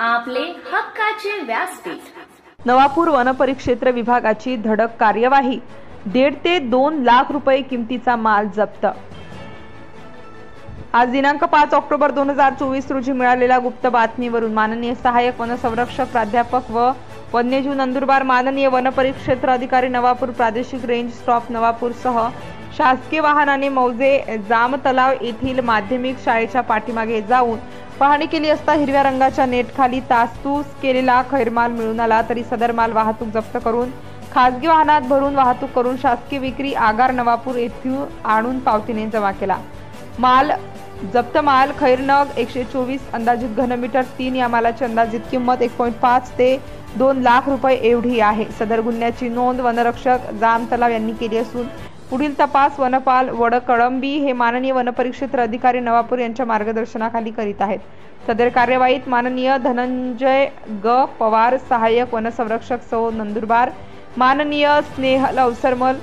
आपले हक्काचे व्यासपीठ। नवापूर वनपरिक्षेत्र विभागाची धडक कार्यवाही। 1.5 ते 2 लाख रुपये किमतीचा माल जप्त। आज दिनांक 5 ऑक्टोबर 2024 रोजी मिळालेल्या गुप्त बातमीवरून माननीय सहाय्यक वनसंरक्षक प्राध्यापक व वन्यजीव नंदुरबार, माननीय वनपरिक्षेत्र अधिकारी नवापूर, प्रादेशिक रेंज स्टाफ नवापूर सह शासकीय वाहनाने मौजे जामतलाव येथील माध्यमिक शाळेच्या पाठीमागे जाऊन पाहणी केली असता हिरव्या रंगाच्या नेटखाली तासतूस केलेला खैरमाल मिळून आला। तरी सदर माल वाहतूक जप्त करून खासगी वाहनात भरून वाहतूक करून शासकीय विक्री आगार नवापूर येथे आणून पावतीने जमा केला। जप्त माल खैरनग 124 अंदाजित घनमीटर 3 या मालाची अंदाजित किंमत 1.5 ते 2 लाख रुपये एवढी आहे। सदर गुन्ह्याची नोंद वनरक्षक जामतलाव यांनी केली असून पुढील तपास वनपाल वडकळंबी हे माननीय वनपरिक्षेत्र अधिकारी नवापूर यांच्या मार्गदर्शनाखाली करीत आहेत। सदर कार्यवाहीत माननीय धनंजय ग पवार, सहाय्यक वनसंरक्षक सौ नंदुरबार, माननीय स्नेहल अवसरमल,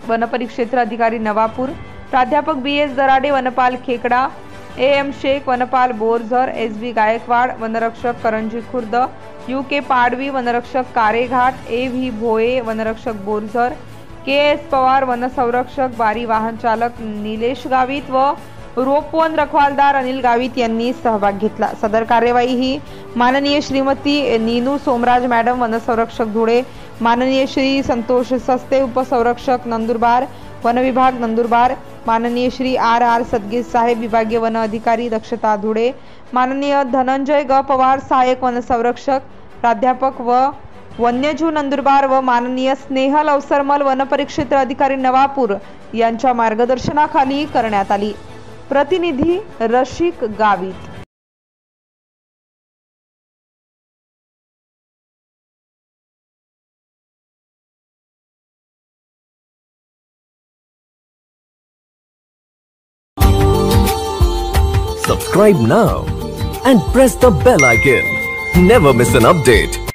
वनपरिक्षेत्र अधिकारी नवापूर, प्राध्यापक BS दराडे, वनपाल खेकडा, AM शेख, वनपाल बोरझर, SB गायकवाड, वनरक्षक करंजी खुर्द, UK पाडवी, वनरक्षक कारेघाट, AV भोये, वनरक्षक बोरझर, KS पवार, वनसंरक्षक बारी, वाहन चालक निलेश गावित व रोपवन रखवालदार अनिल गावित यांनी सहभाग घेतला। सदर कार्यवाही ही माननीय श्रीमती नीनू सोमराज मॅडम, वनसंरक्षक धुळे, माननीय श्री संतोष सस्ते, उपसंरक्षक नंदुरबार, वन विभाग नंदुरबार, माननीय श्री RR सदगीर साहेब, विभागीय वन अधिकारी दक्षता धुळे, माननीय धनंजय ग पवार, सहाय्यक वनसंरक्षक प्राध्यापक व वन्यजीव नंदुरबार व माननीय स्नेहल अवसरमल, वनपरिक्षेत्र अधिकारी नवापूर यांच्या मार्गदर्शनाखाली करण्यात आली। प्रतिनिधी रशिक Gavit. Subscribe now and press the bell icon. Never miss an update.